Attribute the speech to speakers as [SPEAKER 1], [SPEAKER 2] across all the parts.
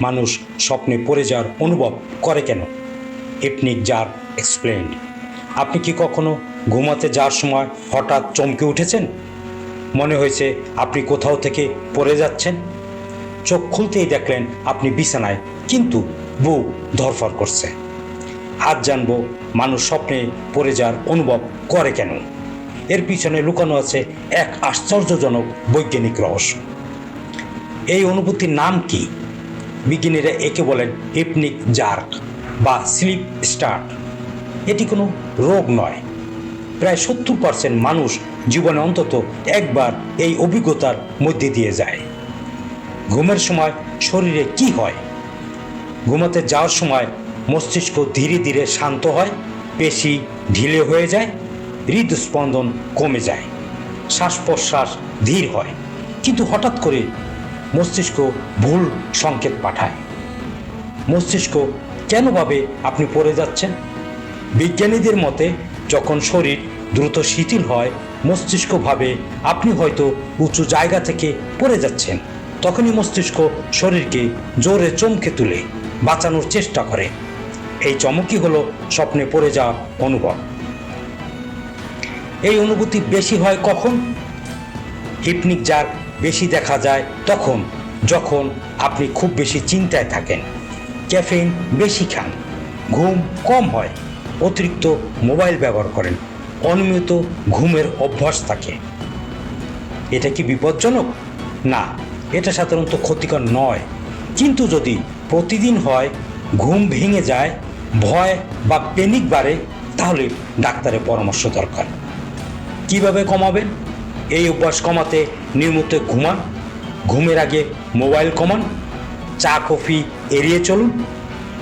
[SPEAKER 1] মানুষ স্বপ্নে পড়ে যাওয়ার অনুভব করে কেন? ইপনিক জার এক্সপ্লেইনড। আপনি কি কখনো ঘুমাতে যাওয়ার সময় হঠাৎ চমকে উঠেছেন? মনে হয়েছে আপনি কোথাও থেকে পড়ে যাচ্ছেন? চোখ খুলতেই দেখলেন আপনি বিছানায়, কিন্তু বুক ধড়ফড় করছে। আজ জানবো মানুষ স্বপ্নে পড়ে যাওয়ার অনুভব করে কেন। এর পিছনে লুকানো আছে এক আশ্চর্যজনক বৈজ্ঞানিক রহস্য। এই অনুভূতির নাম কি? বিজ্ঞানীরা একে বলেন ইপনিক জার্ক বা স্লিপ স্টার্ট। এটি কোনো রোগ নয়। প্রায় 70% মানুষ জীবনে অন্তত একবার এই অভিজ্ঞতার মধ্যে দিয়ে যায়। ঘুমের সময় শরীরে কি হয়? ঘুমাতে যাওয়ার সময় মস্তিষ্ক ধীরে ধীরে শান্ত হয়, পেশি ঢিলে হয়ে যায়, হৃদস্পন্দন কমে যায়, শ্বাস প্রশ্বাস ধীর হয়। কিন্তু হঠাৎ করে মস্তিষ্ক ভুল সংকেত পাঠায়। মস্তিষ্ক কেন ভাবে আপনি পড়ে যাচ্ছেন? বিজ্ঞানীদের মতে যখন শরীর দ্রুত শিথিল হয়, মস্তিষ্ক ভাবে আপনি হয়তো উঁচু জায়গা থেকে পড়ে যাচ্ছেন। তখনই মস্তিষ্ক শরীরকে জোরে চমকে তুলে বাঁচানোর চেষ্টা করে। এই চমকই হলো স্বপ্নে পড়ে যাওয়ার অনুভব। এই অনুভূতি বেশি হয় কখন? ইপনিক জার্ক বেশি দেখা যায় তখন যখন আপনি খুব বেশি চিন্তায় থাকেন, ক্যাফেইন বেশি খান, ঘুম কম হয়, অতিরিক্ত মোবাইল ব্যবহার করেন, অনিয়মিত ঘুমের অভ্যাস থাকে। এটা কি বিপজ্জনক? না, এটা সাধারণত ক্ষতিকর নয়। কিন্তু যদি প্রতিদিন হয়, ঘুম ভেঙে যায়, ভয় বা প্যানিক বাড়ে, তাহলে ডাক্তারের পরামর্শ দরকার। কিভাবে কমাবেন? এই অভ্যাস কমাতে নিয়মিত ঘুমান, ঘুমের আগে মোবাইল কমান, চা কফি এড়িয়ে চলুন,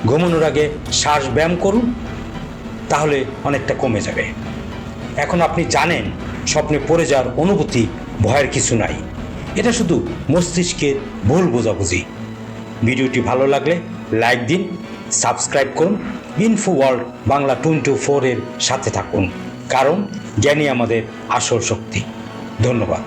[SPEAKER 1] ঘুমানোর আগে শ্বাস ব্যায়াম করুন, তাহলে অনেকটা কমে যাবে। এখন আপনি জানেন স্বপ্নে পড়ে যাওয়ার অনুভূতি ভয়ের কিছু নাই। এটা শুধু মস্তিষ্কের ভুল বোঝাবুঝি। ভিডিওটি ভালো লাগলে লাইক দিন, সাবস্ক্রাইব করুন। ইনফো ওয়ার্ল্ড বাংলা 24 এর সাথে থাকুন, কারণ জ্ঞানই আমাদের আসল শক্তি। ধন্যবাদ।